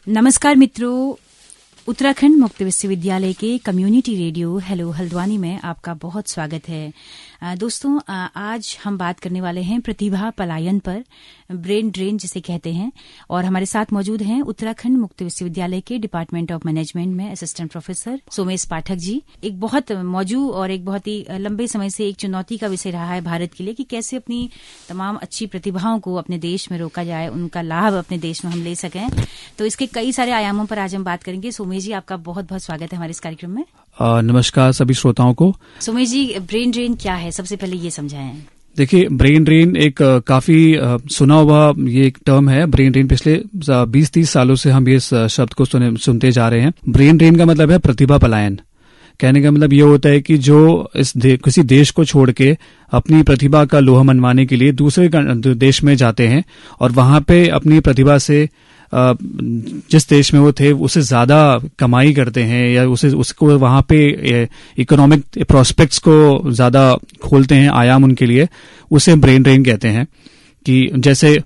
नमस्कार मित्रों, उत्तराखंड मुक्त विश्वविद्यालय के कम्युनिटी रेडियो हेलो हल्द्वानी में आपका बहुत स्वागत है। दोस्तों, आज हम बात करने वाले हैं प्रतिभा पलायन पर, ब्रेन ड्रेन जिसे कहते हैं। और हमारे साथ मौजूद हैं उत्तराखंड मुक्त विश्वविद्यालय के डिपार्टमेंट ऑफ मैनेजमेंट में असिस्टेंट प्रोफेसर सोमेश पाठक जी। एक बहुत मौजूद और एक बहुत ही लंबे समय से एक चुनौती का विषय रहा है भारत के लिए कि कैसे अपनी तमाम अच्छी प्रतिभाओं को अपने देश में रोका जाए, उनका लाभ अपने देश में हम ले सकें। तो इसके कई सारे आयामों पर आज हम बात करेंगे। सोमेश जी, आपका बहुत बहुत स्वागत है हमारे इस कार्यक्रम में। नमस्कार सभी श्रोताओं को। सोमेश जी, ब्रेन ड्रेन क्या है, सबसे पहले ये समझाएं। देखिए, ब्रेन ड्रेन एक काफी सुना हुआ ये एक टर्म है। ब्रेन ड्रेन पिछले 20-30 सालों से हम ये शब्द को सुनते जा रहे हैं। ब्रेन ड्रेन का मतलब है प्रतिभा पलायन। कहने का मतलब ये होता है कि जो किसी देश को छोड़ के अपनी प्रतिभा का लोहा मनवाने के लिए दूसरे देश में जाते हैं और वहां पे अपनी प्रतिभा से जिस देश में वो थे उससे ज्यादा कमाई करते हैं या उसको वहां पे इकोनॉमिक प्रोस्पेक्ट्स को ज्यादा खोलते हैं, आयाम उनके लिए, उसे ब्रेन ड्रेन कहते हैं। कि जैसे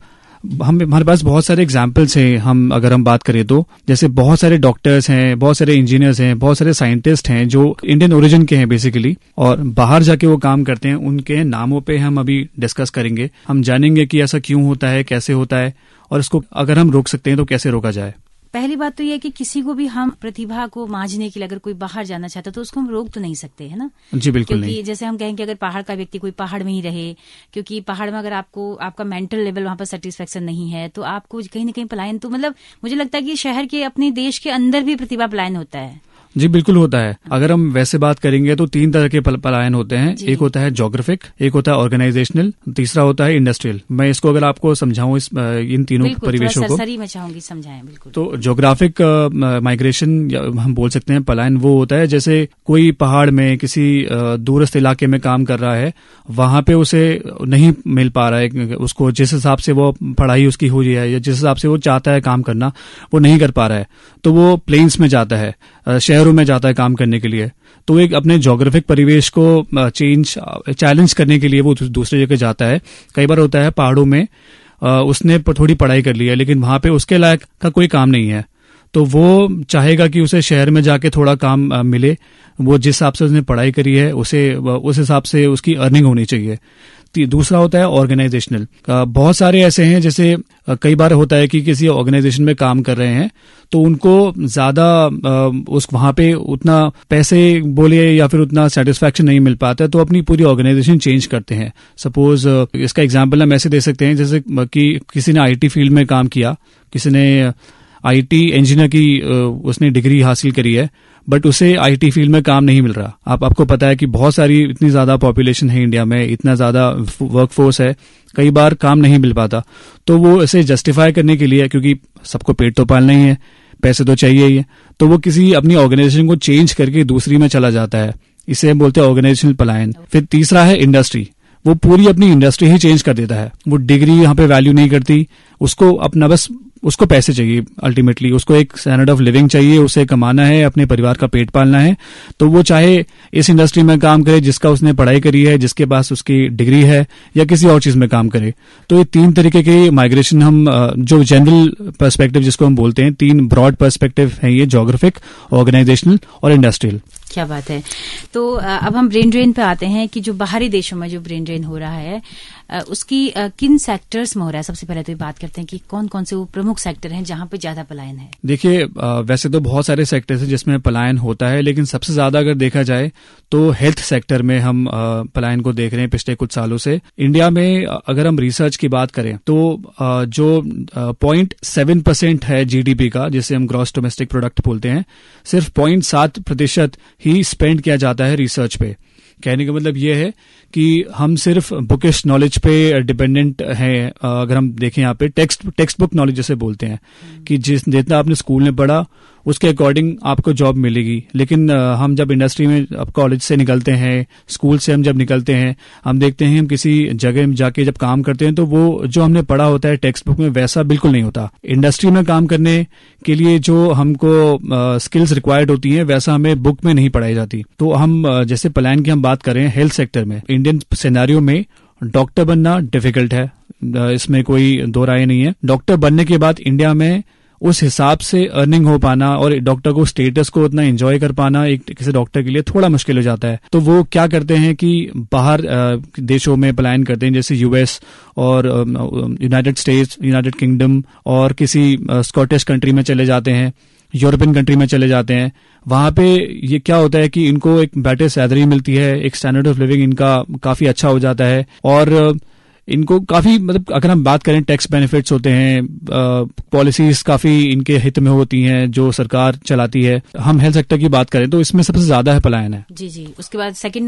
हमारे पास बहुत सारे एग्जाम्पल्स हैं। अगर हम बात करें तो जैसे बहुत सारे डॉक्टर्स हैं, बहुत सारे इंजीनियर्स हैं, बहुत सारे साइंटिस्ट हैं जो इंडियन ओरिजिन के हैं बेसिकली, और बाहर जाके वो काम करते हैं। उनके नामों पे हम अभी डिस्कस करेंगे। हम जानेंगे कि ऐसा क्यों होता है, कैसे होता है, और इसको अगर हम रोक सकते हैं तो कैसे रोका जाए। पहली बात तो ये है कि किसी को भी हम प्रतिभा को मांझने के लिए अगर कोई बाहर जाना चाहता है तो उसको हम रोक तो नहीं सकते, है ना? जी बिल्कुल क्योंकि नहीं। जैसे हम कहेंगे अगर पहाड़ का व्यक्ति कोई पहाड़ में ही रहे, क्योंकि पहाड़ में अगर आपको आपका मेंटल लेवल वहां पर सेटिस्फेक्शन नहीं है तो आपको कहीं ना कहीं पलायन, तो मतलब मुझे लगता है कि शहर के अपने देश के अंदर भी प्रतिभा पलायन होता है। जी बिल्कुल होता है। अगर हम वैसे बात करेंगे तो 3 तरह के पलायन होते हैं। एक होता है ज्योग्राफिक, एक होता है ऑर्गेनाइजेशनल, तीसरा होता है इंडस्ट्रियल। मैं इसको अगर आपको समझाऊं इन तीनों परिवेशों को, सरसरी में चाहूंगी समझाएं। बिल्कुल। तो ज्योग्राफिक माइग्रेशन हम बोल सकते हैं पलायन वो होता है जैसे कोई पहाड़ में किसी दूरस्थ इलाके में काम कर रहा है, वहां पे उसे नहीं मिल पा रहा है, उसको जिस हिसाब से वो पढ़ाई उसकी हो रही है या जिस हिसाब से वो चाहता है काम करना वो नहीं कर पा रहा है, तो वो प्लेन्स में जाता है, शहरों में जाता है काम करने के लिए। तो एक अपने ज्योग्राफिक परिवेश को चैलेंज करने के लिए वो दूसरी जगह जाता है। कई बार होता है पहाड़ों में उसने थोड़ी पढ़ाई कर ली है लेकिन वहां पे उसके लायक का कोई काम नहीं है, तो वो चाहेगा कि उसे शहर में जाके थोड़ा काम मिले। वो जिस हिसाब से उसने पढ़ाई करी है उसे उस हिसाब से उसकी अर्निंग होनी चाहिए। दूसरा होता है ऑर्गेनाइजेशनल। बहुत सारे ऐसे हैं, जैसे कई बार होता है कि किसी ऑर्गेनाइजेशन में काम कर रहे हैं तो उनको ज्यादा उस वहां पे उतना पैसे बोले या फिर उतना सेटिस्फैक्शन नहीं मिल पाता है तो अपनी पूरी ऑर्गेनाइजेशन चेंज करते हैं। सपोज इसका एग्जांपल हम ऐसे दे सकते हैं जैसे कि किसी ने आईटी फील्ड में काम किया, किसी ने आईटी इंजीनियर की उसने डिग्री हासिल करी है, बट उसे आईटी फील्ड में काम नहीं मिल रहा। आपको पता है कि बहुत सारी इतनी ज्यादा पॉपुलेशन है इंडिया में, इतना ज्यादा वर्कफोर्स है, कई बार काम नहीं मिल पाता। तो वो इसे जस्टिफाई करने के लिए, क्योंकि सबको पेट तो पालना ही है, पैसे तो चाहिए ही है, तो वो किसी अपनी ऑर्गेनाइजेशन को चेंज करके दूसरी में चला जाता है। इसे बोलते हैं ऑर्गेनाइजेशनल पलायन। फिर तीसरा है इंडस्ट्री। वो पूरी अपनी इंडस्ट्री ही चेंज कर देता है। वो डिग्री यहाँ पे वैल्यू नहीं करती, उसको अपना बस उसको पैसे चाहिए। अल्टीमेटली उसको एक स्टैंडर्ड ऑफ लिविंग चाहिए, उसे कमाना है, अपने परिवार का पेट पालना है। तो वो चाहे इस इंडस्ट्री में काम करे जिसका उसने पढ़ाई करी है, जिसके पास उसकी डिग्री है, या किसी और चीज में काम करे। तो ये 3 तरीके के माइग्रेशन हम जो जनरल पर्सपेक्टिव जिसको हम बोलते हैं, 3 ब्रॉड पर्सपेक्टिव है ये, ज्योग्राफिक, ऑर्गेनाइजेशनल और इंडस्ट्रियल। क्या बात है। तो अब हम ब्रेन ड्रेन पे आते हैं कि जो बाहरी देशों में जो ब्रेन ड्रेन हो रहा है उसकी किन सेक्टर्स में हो रहा है। सबसे पहले तो ये बात करते हैं कि कौन कौन से वो प्रमुख सेक्टर हैं जहां पे ज्यादा पलायन है। देखिए, वैसे तो बहुत सारे सेक्टर्स हैं जिसमें पलायन होता है, लेकिन सबसे ज्यादा अगर देखा जाए तो हेल्थ सेक्टर में हम पलायन को देख रहे हैं पिछले कुछ सालों से। इंडिया में अगर हम रिसर्च की बात करें तो जो 0.7% है जीडीपी का, जिसे हम ग्रॉस डोमेस्टिक प्रोडक्ट बोलते हैं, सिर्फ 0.7% ही स्पेंड किया जाता है रिसर्च पे। कहने का मतलब ये है कि हम सिर्फ बुकिश नॉलेज पे डिपेंडेंट हैं। अगर हम देखें यहाँ पे टेक्स्ट बुक नॉलेज जैसे बोलते हैं कि जितना आपने स्कूल में पढ़ा उसके अकॉर्डिंग आपको जॉब मिलेगी, लेकिन हम जब इंडस्ट्री में अब कॉलेज से निकलते हैं, स्कूल से हम जब निकलते हैं, हम देखते हैं हम किसी जगह में जाके जब काम करते हैं तो वो जो हमने पढ़ा होता है टेक्स्ट बुक में वैसा बिल्कुल नहीं होता। इंडस्ट्री में काम करने के लिए जो हमको स्किल्स रिक्वायर्ड होती हैं वैसा हमें बुक में नहीं पढ़ाई जाती। तो हम जैसे पलायन की हम बात करें हेल्थ सेक्टर में, इंडियन सिनेरियो में डॉक्टर बनना डिफिकल्ट है, इसमें कोई दो राय नहीं है। डॉक्टर बनने के बाद इंडिया में उस हिसाब से अर्निंग हो पाना और डॉक्टर को स्टेटस को उतना एंजॉय कर पाना एक किसी डॉक्टर के लिए थोड़ा मुश्किल हो जाता है। तो वो क्या करते हैं कि बाहर देशों में पलायन करते हैं, जैसे यूएस और यूनाइटेड स्टेट्स, यूनाइटेड किंगडम और किसी स्कॉटिश कंट्री में चले जाते हैं, यूरोपियन कंट्री में चले जाते हैं। वहां पे ये क्या होता है कि इनको एक बेटर सैलरी मिलती है, एक स्टैंडर्ड ऑफ लिविंग इनका काफी अच्छा हो जाता है और इनको काफी मतलब अगर हम बात करें टैक्स बेनिफिट्स होते हैं, पॉलिसीज काफी इनके हित में होती हैं जो सरकार चलाती है। हम हेल्थ सेक्टर की बात करें तो इसमें सबसे ज्यादा है पलायन है। जी। उसके बाद सेकंड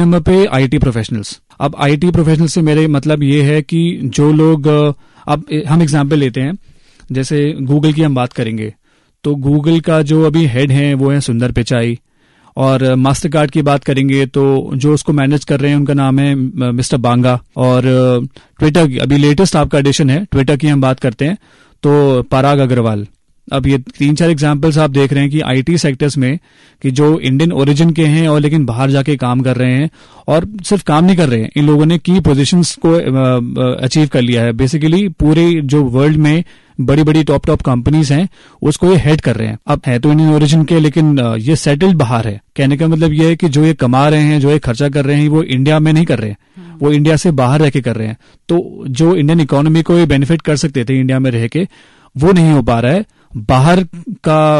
नंबर पे आईटी प्रोफेशनल्स। अब आईटी प्रोफेशनल से मेरे मतलब ये है कि जो लोग, अब हम एग्जाम्पल लेते हैं, जैसे गूगल की हम बात करेंगे तो गूगल का जो अभी हेड है वो है सुंदर पिचाई, और मास्टर कार्ड की बात करेंगे तो जो उसको मैनेज कर रहे हैं उनका नाम है मिस्टर बांगा। और ट्विटर की अभी लेटेस्ट आपका एडिशन है, ट्विटर की हम बात करते हैं तो पराग अग्रवाल। अब ये 3-4 एग्जाम्पल्स आप देख रहे हैं कि आईटी सेक्टर्स में कि जो इंडियन ओरिजिन के हैं और लेकिन बाहर जाके काम कर रहे हैं, और सिर्फ काम नहीं कर रहे हैं, इन लोगों ने की पोजीशंस को अचीव कर लिया है। बेसिकली पूरे जो वर्ल्ड में बड़ी बड़ी टॉप कंपनीज हैं उसको ये हेड कर रहे हैं। अब है तो इंडियन ओरिजिन के, लेकिन ये सेटल्ड बाहर है। कहने का मतलब ये है कि जो ये कमा रहे हैं, जो ये खर्चा कर रहे हैं, वो इंडिया में नहीं कर रहे हैं, वो इंडिया से बाहर रह के कर रहे हैं। तो जो इंडियन इकोनॉमी को ये बेनिफिट कर सकते थे इंडिया में रह के, वो नहीं हो पा रहा है। बाहर का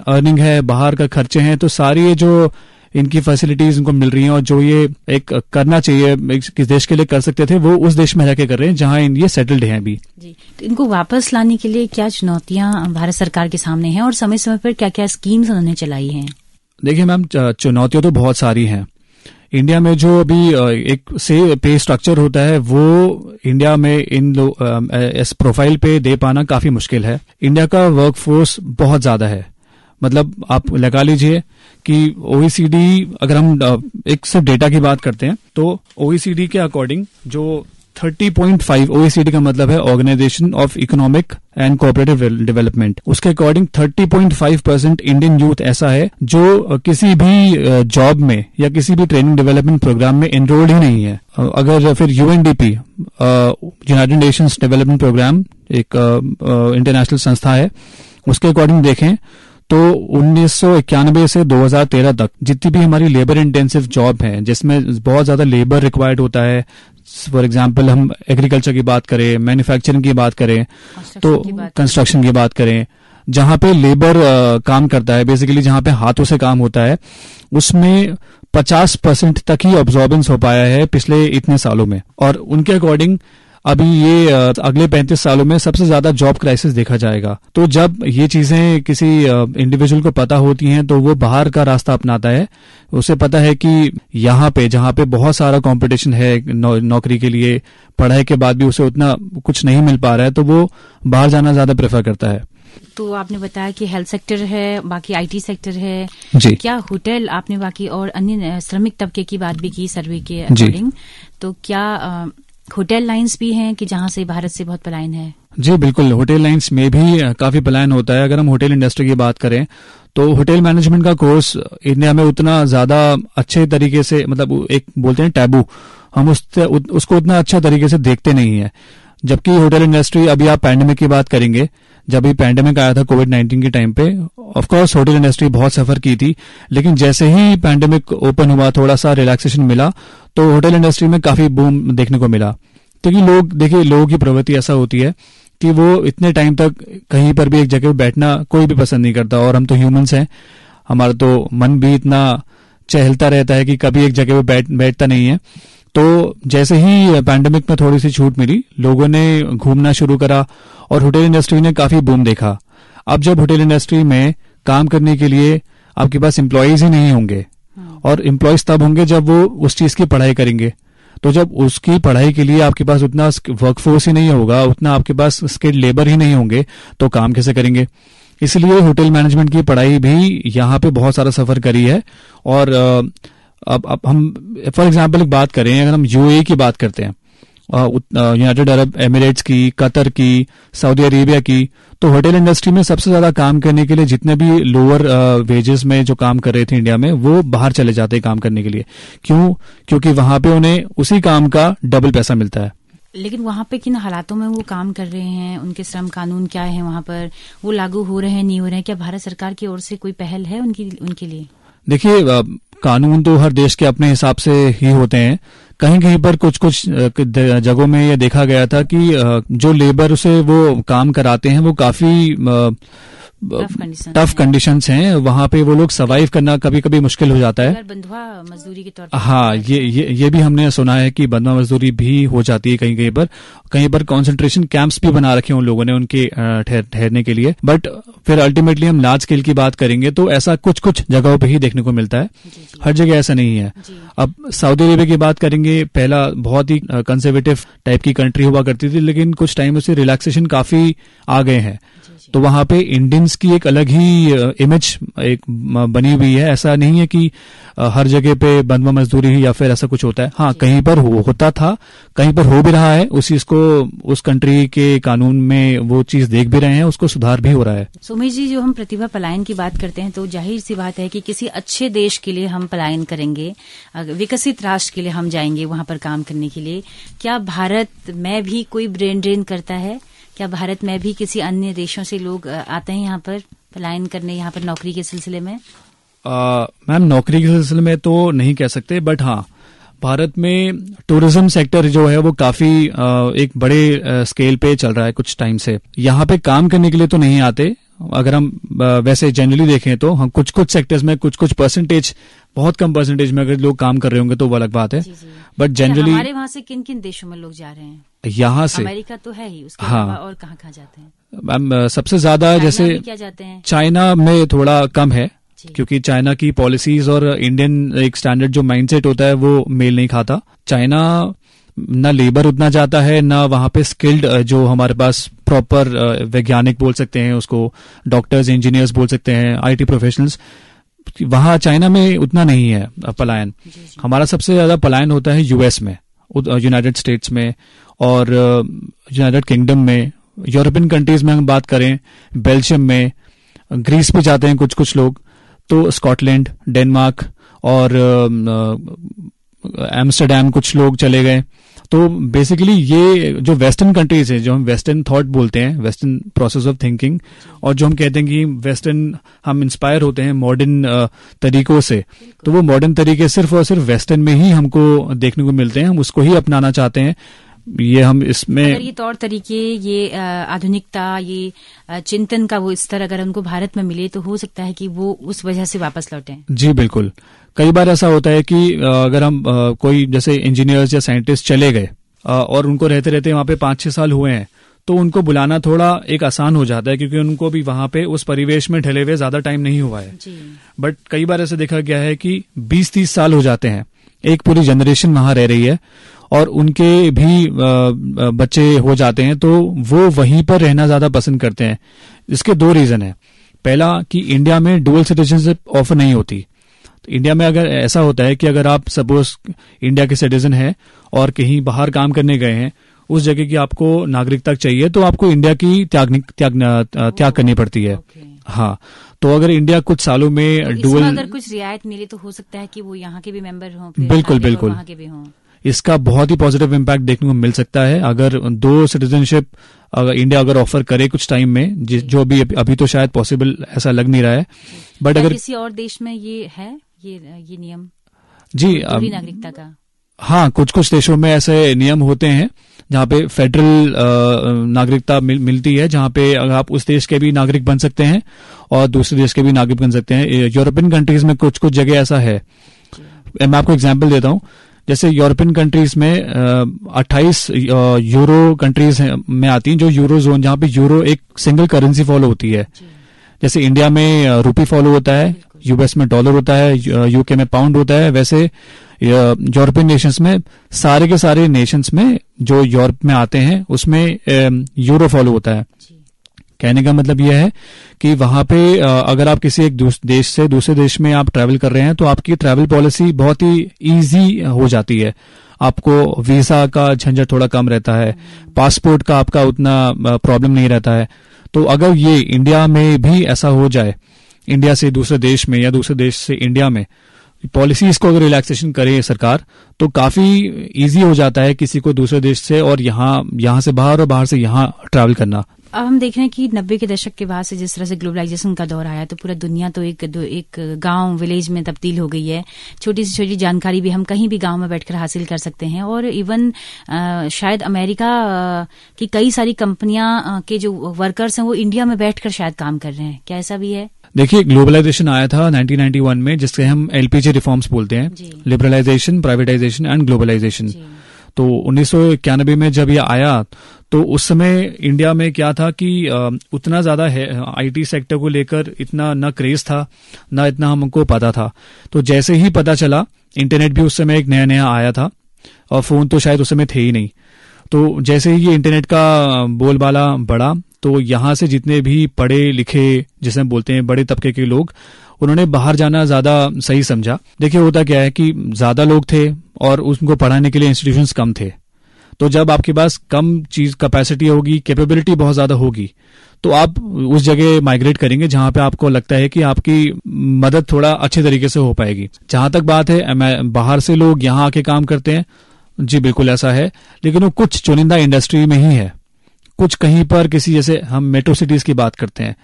अर्निंग है, बाहर का खर्चे हैं, तो सारी ये जो इनकी फैसिलिटीज इनको मिल रही हैं और जो ये एक करना चाहिए किस देश के लिए कर सकते थे, वो उस देश में जाके कर रहे हैं जहां ये सेटल्ड हैं अभी। जी, तो इनको वापस लाने के लिए क्या चुनौतियां भारत सरकार के सामने हैं और समय समय पर क्या क्या स्कीम्स उन्होंने चलाई हैं? देखिए मैम, चुनौतियां तो बहुत सारी हैं। इंडिया में जो अभी एक से पे स्ट्रक्चर होता है वो इंडिया में इस प्रोफाइल पे दे पाना काफी मुश्किल है। इंडिया का वर्कफोर्स बहुत ज्यादा है, मतलब आप लगा लीजिए कि ओईसीडी, अगर हम एक सिर्फ डेटा की बात करते हैं तो ओईसीडी के अकॉर्डिंग जो 30.5, ओईसीडी का मतलब है organisation of economic and cooperative development, उसके अकॉर्डिंग 30.5% इंडियन यूथ ऐसा है जो किसी भी जॉब में या किसी भी ट्रेनिंग डेवलपमेंट प्रोग्राम में एनरोल्ड ही नहीं है। अगर फिर UNDP, United Nations Development Programme, एक इंटरनेशनल संस्था है, उसके अकॉर्डिंग देखें तो 1991 से 2013 तक जितनी भी हमारी लेबर इंटेंसिव जॉब है जिसमें बहुत ज्यादा लेबर रिक्वायर्ड होता है, फॉर एग्जांपल हम एग्रीकल्चर की बात करें, मैन्युफैक्चरिंग की बात करें, तो कंस्ट्रक्शन की बात करें, जहां पे लेबर काम करता है, बेसिकली जहां पे हाथों से काम होता है, उसमें 50% तक ही ऑब्जॉर्बेंस हो पाया है पिछले इतने सालों में। और उनके अकॉर्डिंग अभी ये अगले 35 सालों में सबसे ज्यादा जॉब क्राइसिस देखा जाएगा। तो जब ये चीजें किसी इंडिविजुअल को पता होती हैं तो वो बाहर का रास्ता अपनाता है। उसे पता है कि यहाँ पे जहाँ पे बहुत सारा कंपटीशन है नौकरी के लिए, पढ़ाई के बाद भी उसे उतना कुछ नहीं मिल पा रहा है, तो वो बाहर जाना ज्यादा प्रेफर करता है। तो आपने बताया कि हेल्थ सेक्टर है, बाकी आईटी सेक्टर है जी। क्या होटल, आपने बाकी और अन्य श्रमिक तबके की बात भी की सर्वे के अकॉर्डिंग, तो क्या होटल लाइंस भी हैं कि जहां से भारत से बहुत पलायन है? जी बिल्कुल, होटल लाइंस में भी काफी पलायन होता है। अगर हम होटल इंडस्ट्री की बात करें तो होटल मैनेजमेंट का कोर्स इंडिया में उतना ज्यादा अच्छे तरीके से, मतलब एक बोलते हैं टैबू, हम उसको उतना अच्छा तरीके से देखते नहीं है। जबकि होटल इंडस्ट्री, अभी आप पैंडेमिक की बात करेंगे, जब भी पैंडेमिक आया था कोविड-19 के टाइम पे, ऑफ कोर्स होटल इंडस्ट्री बहुत सफर की थी, लेकिन जैसे ही पैंडेमिक ओपन हुआ, थोड़ा सा रिलैक्सेशन मिला, तो होटल इंडस्ट्री में काफी बूम देखने को मिला। क्योंकि लोगों की प्रवृत्ति ऐसा होती है कि वो इतने टाइम तक कहीं पर भी एक जगह बैठना कोई भी पसंद नहीं करता, और हम तो ह्यूमंस हैं, हमारा तो मन भी इतना चहलता रहता है कि कभी एक जगह पे बैठता नहीं है। तो जैसे ही पैंडेमिक में थोड़ी सी छूट मिली, लोगों ने घूमना शुरू करा और होटल इंडस्ट्री ने काफी बूम देखा। अब जब होटल इंडस्ट्री में काम करने के लिए आपके पास एम्प्लॉयज ही नहीं होंगे, और एम्प्लॉयज तब होंगे जब वो उस चीज की पढ़ाई करेंगे। तो जब उसकी पढ़ाई के लिए आपके पास उतना वर्कफोर्स ही नहीं होगा, उतना आपके पास स्किल्ड लेबर ही नहीं होंगे, तो काम कैसे करेंगे? इसलिए होटल मैनेजमेंट की पढ़ाई भी यहाँ पे बहुत सारा सफर करी है। और अब हम फॉर एग्जांपल एक बात करें, अगर हम यूएई की बात करते हैं, यूनाइटेड अरब एमिरेट्स की, कतर की, सऊदी अरेबिया की, तो होटल इंडस्ट्री में सबसे ज्यादा काम करने के लिए जितने भी लोअर वेजेस में जो काम कर रहे थे इंडिया में, वो बाहर चले जाते हैं काम करने के लिए। क्यों? क्योंकि वहां पे उन्हें उसी काम का डबल पैसा मिलता है। लेकिन वहाँ पे किन हालातों में वो काम कर रहे हैं, उनके श्रम कानून क्या है वहाँ पर, वो लागू हो रहे हैं नहीं हो रहे हैं, क्या भारत सरकार की ओर से कोई पहल है उनके लिए? देखिए, कानून तो हर देश के अपने हिसाब से ही होते हैं। कहीं कहीं पर कुछ कुछ जगहों में यह देखा गया था कि जो लेबर से वो काम कराते हैं वो काफी टफ कंडीशंस हैं, वहां पे वो लोग सर्वाइव करना कभी कभी मुश्किल हो जाता है। बंधुआ मजदूरी के तौर पर। हाँ, ये भी हमने सुना है कि बंधुआ मजदूरी भी हो जाती है कहीं पर कंसंट्रेशन कैंप्स भी बना रखे हैं उन लोगों ने उनके ठहरने के लिए। बट फिर अल्टीमेटली हम लार्ज स्केल की बात करेंगे तो ऐसा कुछ कुछ जगहों पे ही देखने को मिलता है, हर जगह ऐसा नहीं है। अब सऊदी अरेबिया की बात करेंगे, पहला बहुत ही कंजर्वेटिव टाइप की कंट्री हुआ करती थी, लेकिन कुछ टाइम से रिलैक्सेशन काफी आ गए हैं। तो वहां पे इंडियंस की एक अलग ही इमेज एक बनी हुई है। ऐसा नहीं है कि हर जगह पे बंधुआ मजदूरी ही या फिर ऐसा कुछ होता है। हाँ, कहीं पर होता था, कहीं पर हो भी रहा है। उस चीज को उस कंट्री के कानून में वो चीज देख भी रहे हैं, उसको सुधार भी हो रहा है। सुमेश जी, जो हम प्रतिभा पलायन की बात करते हैं तो जाहिर सी बात है कि किसी अच्छे देश के लिए हम पलायन करेंगे, विकसित राष्ट्र के लिए हम जाएंगे वहां पर काम करने के लिए। क्या भारत में भी कोई ब्रेन ड्रेन करता है? क्या भारत में भी किसी अन्य देशों से लोग आते हैं यहाँ पर पलायन करने, यहाँ पर नौकरी के सिलसिले में? मैम, नौकरी के सिलसिले में तो नहीं कह सकते, बट हाँ, भारत में टूरिज्म सेक्टर जो है वो काफी एक बड़े स्केल पे चल रहा है कुछ टाइम से। यहाँ पे काम करने के लिए तो नहीं आते। अगर हम वैसे जनरली देखें तो हम कुछ कुछ सेक्टर्स में कुछ परसेंटेज, बहुत कम परसेंटेज में अगर लोग काम कर रहे होंगे तो वो अलग बात है। बट जनरली हमारे वहाँ से किन किन देशों में लोग जा रहे हैं? यहाँ से अमेरिका तो है ही, उसके अलावा और कहाँ जाते हैं? मैम, सबसे ज्यादा जैसे क्या जाते हैं? चाइना में थोड़ा कम है, क्योंकि चाइना की पॉलिसीज और इंडियन एक स्टैंडर्ड जो माइंडसेट होता है वो मेल नहीं खाता। चाइना ना लेबर उतना जाता है, ना वहां पे स्किल्ड जो हमारे पास प्रॉपर वैज्ञानिक बोल सकते हैं उसको, डॉक्टर्स, इंजीनियर्स बोल सकते हैं, आईटी प्रोफेशनल्स, वहां चाइना में उतना नहीं है पलायन। हमारा सबसे ज्यादा पलायन होता है यूएस में, यूनाइटेड स्टेट्स में और यूनाइटेड किंगडम में। यूरोपियन कंट्रीज में हम बात करें, बेल्जियम में, ग्रीस पे जाते हैं कुछ कुछ लोग, तो स्कॉटलैंड, डेनमार्क और एम्स्टरडैम कुछ लोग चले गए। तो बेसिकली ये जो वेस्टर्न कंट्रीज है, जो हम वेस्टर्न थॉट बोलते हैं, वेस्टर्न प्रोसेस ऑफ थिंकिंग, और जो हम कहते हैं कि वेस्टर्न हम इंस्पायर होते हैं मॉडर्न तरीकों से, तो वो मॉडर्न तरीके सिर्फ और सिर्फ वेस्टर्न में ही हमको देखने को मिलते हैं। हम उसको ही अपनाना चाहते हैं। ये हम इसमें अगर ये तौर तरीके, ये आधुनिकता, ये चिंतन का वो स्तर अगर उनको भारत में मिले तो हो सकता है कि वो उस वजह से वापस लौटें। जी बिल्कुल। कई बार ऐसा होता है कि अगर हम कोई जैसे इंजीनियर्स या साइंटिस्ट चले गए और उनको रहते रहते वहां पे 5-6 साल हुए हैं, तो उनको बुलाना थोड़ा एक आसान हो जाता है, क्योंकि उनको भी वहां पे उस परिवेश में ढले हुए ज्यादा टाइम नहीं हुआ है। बट कई बार ऐसा देखा गया है कि 20-30 साल हो जाते हैं, एक पूरी जनरेशन वहां रह रही है और उनके भी बच्चे हो जाते हैं, तो वो वहीं पर रहना ज्यादा पसंद करते हैं। इसके 2 रीजन है। पहला कि इंडिया में डुअल सिटीजनशिप ऑफर नहीं होती। तो इंडिया में अगर ऐसा होता है कि अगर आप सपोज इंडिया के सिटीजन हैं और कहीं बाहर काम करने गए हैं, उस जगह की आपको नागरिकता चाहिए, तो आपको इंडिया की त्याग करनी पड़ती है। हाँ, तो अगर इंडिया कुछ सालों में डुअल, अगर कुछ रियायत मिले तो हो सकता है कि वो यहाँ के भी मेंबर हों, बिल्कुल वहाँ के भी हों। इसका बहुत ही पॉजिटिव इम्पैक्ट देखने को मिल सकता है अगर 2 सिटीजनशिप इंडिया अगर ऑफर करे कुछ टाइम में, जो अभी तो शायद पॉसिबल ऐसा लग नहीं रहा है। बट अगर किसी और देश में ये है ये नियम जी नागरिकता का, हाँ, कुछ कुछ देशों में ऐसे नियम होते हैं जहाँ पे फेडरल नागरिकता मिलती है, जहाँ पे आप उस देश के भी नागरिक बन सकते हैं और दूसरे देश के भी नागरिक बन सकते हैं। यूरोपियन कंट्रीज में कुछ कुछ जगह ऐसा है। मैं आपको एग्जांपल देता हूँ। जैसे यूरोपियन कंट्रीज में 28 यूरो कंट्रीज में आती हैं, जो यूरो जोन, जहाँ पे यूरो एक सिंगल करेंसी फॉलो होती है। जैसे इंडिया में रूपी फॉलो होता है, यूएस में डॉलर होता है, यूके में पाउंड होता है, वैसे यूरोपियन नेशंस में सारे के सारे नेशंस में जो यूरोप में आते हैं उसमें यूरो फॉलो होता है। कहने का मतलब यह है कि वहां पे अगर आप किसी एक देश से दूसरे देश में आप ट्रैवल कर रहे हैं, तो आपकी ट्रैवल पॉलिसी बहुत ही इजी हो जाती है। आपको वीजा का झंझट थोड़ा कम रहता है, पासपोर्ट का आपका उतना प्रॉब्लम नहीं रहता है। तो अगर ये इंडिया में भी ऐसा हो जाए, इंडिया से दूसरे देश में या दूसरे देश से इंडिया में, पॉलिसीज को अगर रिलैक्सेशन करे सरकार तो काफी इजी हो जाता है किसी को दूसरे देश से और यहाँ से बाहर और बाहर से यहाँ ट्रैवल करना। अब हम देख रहे हैं कि 90 के दशक के बाद से जिस तरह से ग्लोबलाइजेशन का दौर आया तो पूरा दुनिया तो एक गांव विलेज में तब्दील हो गई है। छोटी से छोटी जानकारी भी हम कहीं भी गांव में बैठकर हासिल कर सकते हैं और इवन शायद अमेरिका की कई सारी कंपनियां के जो वर्कर्स हैं वो इंडिया में बैठकर शायद काम कर रहे हैं। क्या ऐसा भी है? देखिए, ग्लोबलाइजेशन आया था 1991 में, जिससे हम एलपीजी रिफॉर्म्स बोलते हैं, लिबरलाइजेशन, प्राइवेटाइजेशन एंड ग्लोबलाइजेशन। तो 1991 में जब ये आया तो उस समय इंडिया में क्या था कि उतना ज्यादा आईटी सेक्टर को लेकर इतना न क्रेज था, न इतना हमको पता था। तो जैसे ही पता चला, इंटरनेट भी उस समय एक नया नया आया था और फोन तो शायद उस समय थे ही नहीं। तो जैसे ही ये इंटरनेट का बोलबाला बढ़ा तो यहाँ से जितने भी पढ़े लिखे, जिसे हम बोलते हैं बड़े तबके के लोग, उन्होंने बाहर जाना ज्यादा सही समझा। देखिए, होता क्या है कि ज्यादा लोग थे और उनको पढ़ाने के लिए इंस्टीट्यूशंस कम थे। तो जब आपके पास कम चीज कैपेसिटी होगी, कैपेबिलिटी बहुत ज्यादा होगी, तो आप उस जगह माइग्रेट करेंगे जहां पे आपको लगता है कि आपकी मदद थोड़ा अच्छे तरीके से हो पाएगी। जहां तक बात है बाहर से लोग यहाँ आके काम करते हैं, जी बिल्कुल ऐसा है, लेकिन वो कुछ चुनिंदा इंडस्ट्री में ही है। कुछ कहीं पर किसी, जैसे हम मेट्रो सिटीज की बात करते हैं,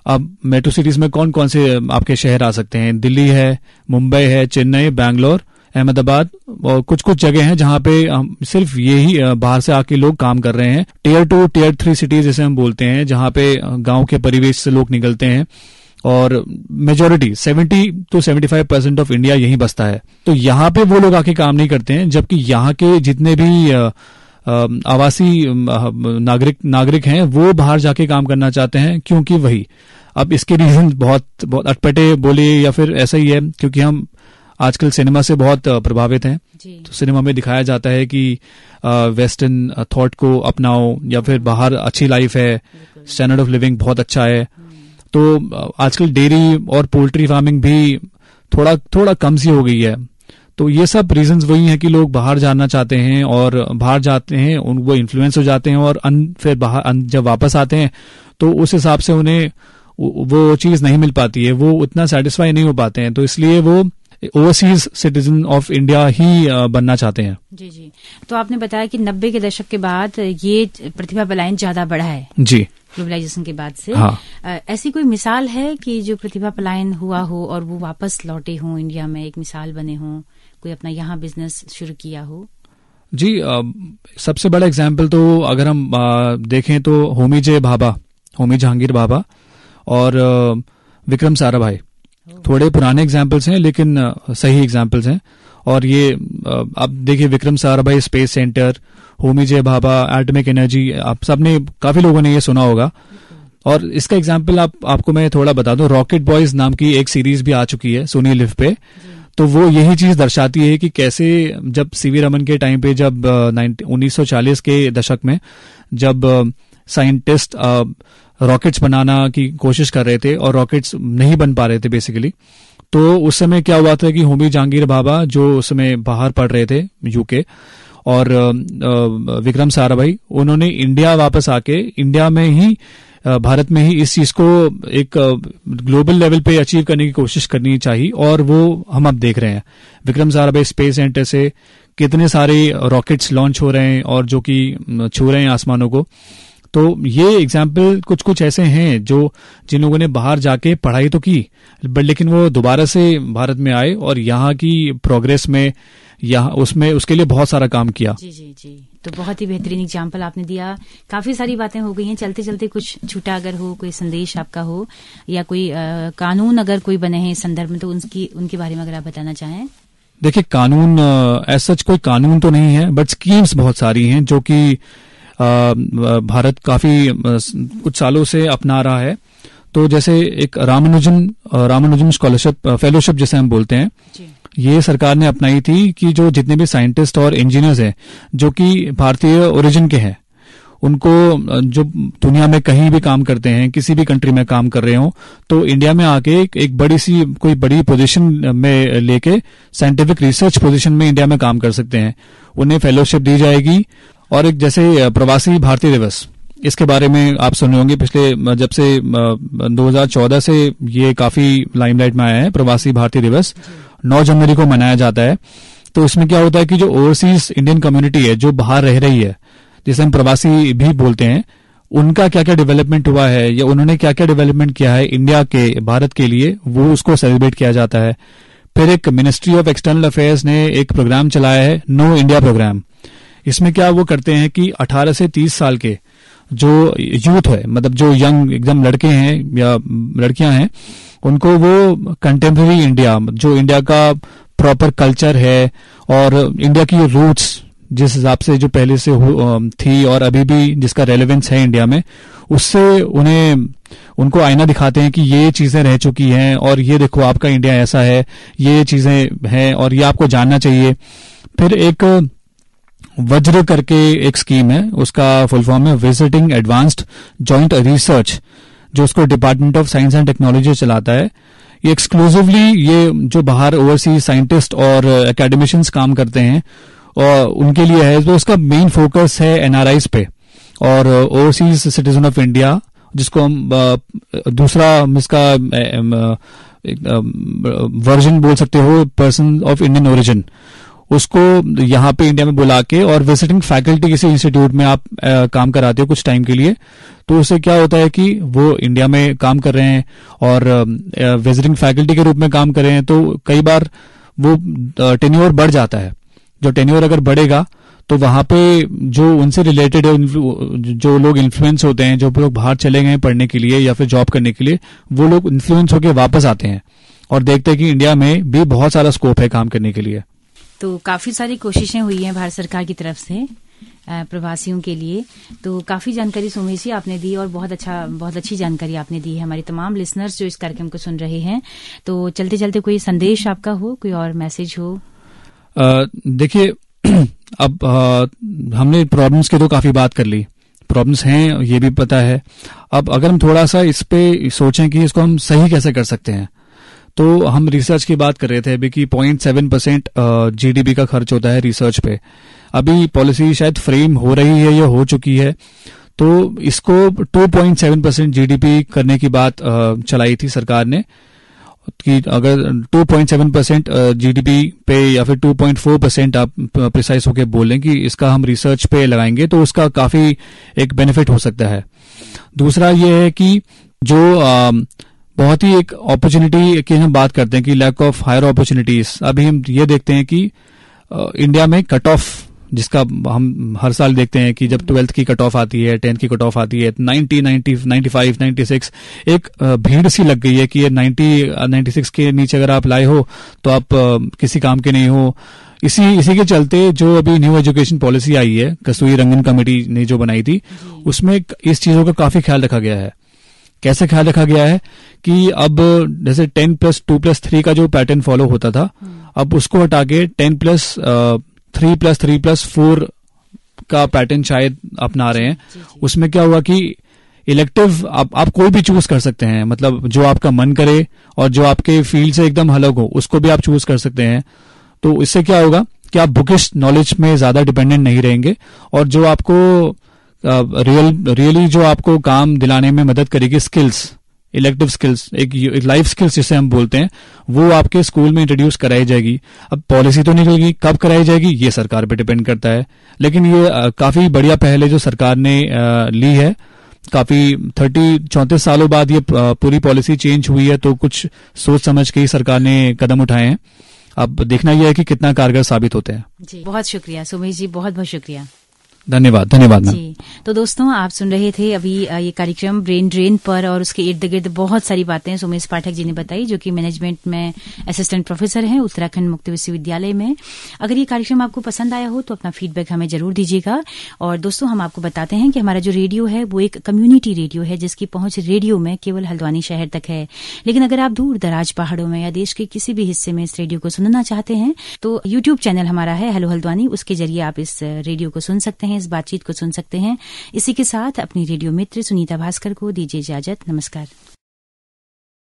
अब मेट्रो सिटीज में कौन कौन से आपके शहर आ सकते हैं? दिल्ली है, मुंबई है, चेन्नई, बैंगलोर, अहमदाबाद और कुछ कुछ जगह हैं जहां पे सिर्फ यही बाहर से आके लोग काम कर रहे हैं। टियर 2, टियर 3 सिटीज जैसे हम बोलते हैं, जहां पे गांव के परिवेश से लोग निकलते हैं और मेजोरिटी 70 to 75% ऑफ इंडिया यही बसता है। तो यहाँ पे वो लोग आके काम नहीं करते हैं, जबकि यहाँ के जितने भी आवासी नागरिक हैं वो बाहर जाके काम करना चाहते हैं, क्योंकि वही, अब इसके रीजन बहुत बहुत अटपटे बोले या फिर ऐसा ही है, क्योंकि हम आजकल सिनेमा से बहुत प्रभावित हैं। तो सिनेमा में दिखाया जाता है कि वेस्टर्न थॉट को अपनाओ या फिर बाहर अच्छी लाइफ है, स्टैंडर्ड ऑफ लिविंग बहुत अच्छा है। तो आजकल डेयरी और पोल्ट्री फार्मिंग भी थोड़ा कम सी हो गई है। तो ये सब रीजंस वही हैं कि लोग बाहर जाना चाहते हैं और बाहर जाते हैं, वो इन्फ्लुएंस हो जाते हैं और फिर बाहर जब वापस आते हैं तो उस हिसाब से उन्हें वो चीज नहीं मिल पाती है, वो उतना सेटिस्फाई नहीं हो पाते हैं। तो इसलिए वो ओवरसीज सिटीजन ऑफ इंडिया ही बनना चाहते हैं। जी जी। तो आपने बताया कि 90 के दशक के बाद ये प्रतिभा पलायन ज्यादा बढ़ा है जी, ग्लोबलाइजेशन के बाद से। हाँ। ऐसी कोई मिसाल है कि जो प्रतिभा पलायन हुआ हो और वो वापस लौटे हों इंडिया में, एक मिसाल बने हों, कोई अपना यहाँ बिजनेस शुरू किया हो? जी, सबसे बड़ा एग्जाम्पल तो अगर हम देखें तो होमी जहांगीर भाभा और विक्रम साराभाई। थोड़े पुराने एग्जाम्पल्स हैं लेकिन सही एग्जाम्पल्स हैं। और ये अब देखिए, विक्रम साराभाई स्पेस सेंटर, होमी जे भाभा एटॉमिक एनर्जी, आप सबने, काफी लोगों ने ये सुना होगा। और इसका एग्जाम्पल आपको मैं थोड़ा बता दूं, रॉकेट बॉयज नाम की एक सीरीज भी आ चुकी है सोनी लिव पे। तो वो यही चीज दर्शाती है कि कैसे जब सीवी रमन के टाइम पे, जब 1940 के दशक में जब साइंटिस्ट रॉकेट्स बनाना की कोशिश कर रहे थे और रॉकेट्स नहीं बन पा रहे थे बेसिकली, तो उस समय क्या हुआ था कि होमी जहांगीर भाभा, जो उस समय बाहर पढ़ रहे थे यूके, और विक्रम साराभाई, उन्होंने इंडिया वापस आके इंडिया में ही, भारत में ही इस चीज को एक ग्लोबल लेवल पे अचीव करने की कोशिश करनी चाहिए। और वो हम अब देख रहे हैं, विक्रम साराभाई स्पेस सेंटर से कितने सारे रॉकेट्स लॉन्च हो रहे हैं और जो कि छू रहे हैं आसमानों को। तो ये एग्जाम्पल कुछ ऐसे हैं जो जिन लोगों ने बाहर जाके पढ़ाई तो की, बट लेकिन वो दोबारा से भारत में आए और यहाँ की प्रोग्रेस में, यहाँ उसमें उसके लिए बहुत सारा काम किया। जी जी जी। तो बहुत ही बेहतरीन एग्जाम्पल आपने दिया। काफी सारी बातें हो गई हैं, चलते चलते कुछ छूटा अगर हो, कोई संदेश आपका हो या कोई कानून अगर कोई बने हैं इस संदर्भ में, तो उनके बारे में अगर आप बताना चाहें। देखिए, कानून ऐसा कोई कानून तो नहीं है, बट स्कीम्स बहुत सारी हैं जो कि भारत काफी कुछ सालों से अपना रहा है। तो जैसे एक रामानुजन स्कॉलरशिप फेलोशिप जिसे हम बोलते हैं, ये सरकार ने अपनाई थी कि जो जितने भी साइंटिस्ट और इंजीनियर्स हैं जो कि भारतीय ओरिजिन के हैं, उनको, जो दुनिया में कहीं भी काम करते हैं, किसी भी कंट्री में काम कर रहे हो, तो इंडिया में आके एक कोई बड़ी पोजीशन में लेके साइंटिफिक रिसर्च पोजीशन में इंडिया में काम कर सकते हैं। उन्हें फेलोशिप दी जाएगी। और एक जैसे प्रवासी भारतीय दिवस, इसके बारे में आप सुने होंगे, पिछले जब से 2014 से ये काफी लाइमलाइट में आया है। प्रवासी भारतीय दिवस 9 जनवरी को मनाया जाता है। तो इसमें क्या होता है कि जो ओवरसीज इंडियन कम्युनिटी है, जो बाहर रह रही है, जिसे हम प्रवासी भी बोलते हैं, उनका क्या क्या डेवलपमेंट हुआ है या उन्होंने क्या क्या डेवलपमेंट किया है इंडिया के, भारत के लिए, वो उसको सेलिब्रेट किया जाता है। फिर एक मिनिस्ट्री ऑफ एक्सटर्नल अफेयर्स ने एक प्रोग्राम चलाया है, नो इंडिया प्रोग्राम। इसमें क्या वो करते हैं कि 18 से 30 साल के जो यूथ है, मतलब जो यंग एकदम लड़के हैं या लड़कियां हैं, उनको वो कंटेम्प्रेरी इंडिया, जो इंडिया का प्रॉपर कल्चर है और इंडिया की रूट्स जिस हिसाब से जो पहले से थी और अभी भी जिसका रेलेवेंस है इंडिया में, उससे उनको आईना दिखाते हैं कि ये चीजें रह चुकी हैं और ये देखो आपका इंडिया ऐसा है, ये चीजें हैं और ये आपको जानना चाहिए। फिर एक वज्र करके एक स्कीम है, उसका फुल फॉर्म है विजिटिंग एडवांस्ड जॉइंट रिसर्च, जो उसको department of science and technology चलाता है। ये एक्सक्लूसिवली ये जो बाहर ओवरसीज साइंटिस्ट और एकेडमिशियंस काम करते हैं और उनके लिए है। तो उसका मेन फोकस है एनआरआईज पे और ओवरसीज सिटीजन ऑफ इंडिया, जिसको हम दूसरा इसका वर्जन बोल सकते हो, पर्सन ऑफ इंडियन ओरिजिन, उसको यहाँ पे इंडिया में बुला के और विजिटिंग फैकल्टी किसी इंस्टीट्यूट में आप काम कराते हो कुछ टाइम के लिए, तो उससे क्या होता है कि वो इंडिया में काम कर रहे हैं और विजिटिंग फैकल्टी के रूप में काम कर रहे हैं, तो कई बार वो टेन्योर बढ़ जाता है। जो टेन्योर अगर बढ़ेगा तो वहां पे जो उनसे रिलेटेड है, जो लोग इन्फ्लुएंस होते हैं, जो लोग बाहर चले गए पढ़ने के लिए या फिर जॉब करने के लिए, वो लोग इन्फ्लुएंस होकर वापस आते हैं और देखते हैं कि इंडिया में भी बहुत सारा स्कोप है काम करने के लिए। तो काफी सारी कोशिशें हुई हैं भारत सरकार की तरफ से प्रवासियों के लिए। तो काफी जानकारी सुमेश जी आपने दी और बहुत अच्छी जानकारी आपने दी है हमारे तमाम लिसनर्स जो इस कार्यक्रम को सुन रहे हैं। तो चलते चलते कोई संदेश आपका हो, कोई और मैसेज हो? देखिए, अब हमने प्रॉब्लम्स की तो काफी बात कर ली, प्रॉब्लम्स हैं ये भी पता है। अब अगर हम थोड़ा सा इस पे सोचें कि इसको हम सही कैसे कर सकते हैं, तो हम रिसर्च की बात कर रहे थे अभी कि 0.7% जीडीपी का खर्च होता है रिसर्च पे। अभी पॉलिसी शायद फ्रेम हो रही है या हो चुकी है, तो इसको 2.7% जीडीपी करने की बात चलाई थी सरकार ने कि अगर 2.7% जीडीपी पे या फिर 2.4% आप प्रिसाइज होके बोलें कि इसका हम रिसर्च पे लगाएंगे, तो उसका काफी एक बेनिफिट हो सकता है। दूसरा ये है कि जो बहुत ही एक अपॉर्चुनिटी की हम बात करते हैं कि लैक ऑफ हायर अपॉर्चुनिटीज, अभी हम ये देखते हैं कि इंडिया में कट ऑफ, जिसका हम हर साल देखते हैं कि जब 12th की कट ऑफ आती है, 10th की कट ऑफ आती है, 90, 95, 96 एक भीड़ सी लग गई है कि ये 96 के नीचे अगर आप लाए हो तो आप किसी काम के नहीं हो। इसी के चलते जो अभी न्यू एजुकेशन पॉलिसी आई है, कस्तूरी रंगन कमेटी ने जो बनाई थी, उसमें इस चीजों का काफी ख्याल रखा गया है। कैसे ख्याल रखा गया है कि अब जैसे 10+2+3 का जो पैटर्न फॉलो होता था, अब उसको हटा के 10+3+3+4 का पैटर्न शायद अपना रहे हैं। उसमें क्या हुआ कि इलेक्टिव आप कोई भी चूज कर सकते हैं, मतलब जो आपका मन करे और जो आपके फील्ड से एकदम अलग हो उसको भी आप चूज कर सकते हैं। तो इससे क्या होगा कि आप बुकिश नॉलेज में ज्यादा डिपेंडेंट नहीं रहेंगे और जो आपको रियली जो आपको काम दिलाने में मदद करेगी स्किल्स, इलेक्टिव स्किल्स, एक लाइफ स्किल्स जिसे हम बोलते हैं, वो आपके स्कूल में इंट्रोड्यूस कराई जाएगी। अब पॉलिसी तो निकलेगी, कब कराई जाएगी ये सरकार पे डिपेंड करता है, लेकिन ये काफी बढ़िया पहल है जो सरकार ने ली है। काफी 34 सालों बाद ये पूरी पॉलिसी चेंज हुई है, तो कुछ सोच समझ के ही सरकार ने कदम उठाए हैं। अब देखना यह है कि कितना कारगर साबित होते हैं। जी, बहुत शुक्रिया सुमेश जी, बहुत बहुत शुक्रिया। धन्यवाद जी। तो दोस्तों, आप सुन रहे थे अभी ये कार्यक्रम ब्रेन ड्रेन पर और उसके इर्द गिर्द बहुत सारी बातें सुमेश पाठक जी ने बताई, जो कि मैनेजमेंट में असिस्टेंट प्रोफेसर हैं उत्तराखंड मुक्त विश्वविद्यालय में। अगर ये कार्यक्रम आपको पसंद आया हो तो अपना फीडबैक हमें जरूर दीजिएगा। और दोस्तों, हम आपको बताते हैं कि हमारा जो रेडियो है वो एक कम्युनिटी रेडियो है, जिसकी पहुंच रेडियो में केवल हल्द्वानी शहर तक है। लेकिन अगर आप दूर दराज पहाड़ों में या देश के किसी भी हिस्से में इस रेडियो को सुनना चाहते हैं तो यूट्यूब चैनल हमारा है हेलो हल्द्वानी, उसके जरिए आप इस रेडियो को सुन सकते हैं, इस बातचीत को सुन सकते हैं। इसी के साथ अपनी रेडियो मित्र सुनीता भास्कर को दीजिए इजाजत। नमस्कार।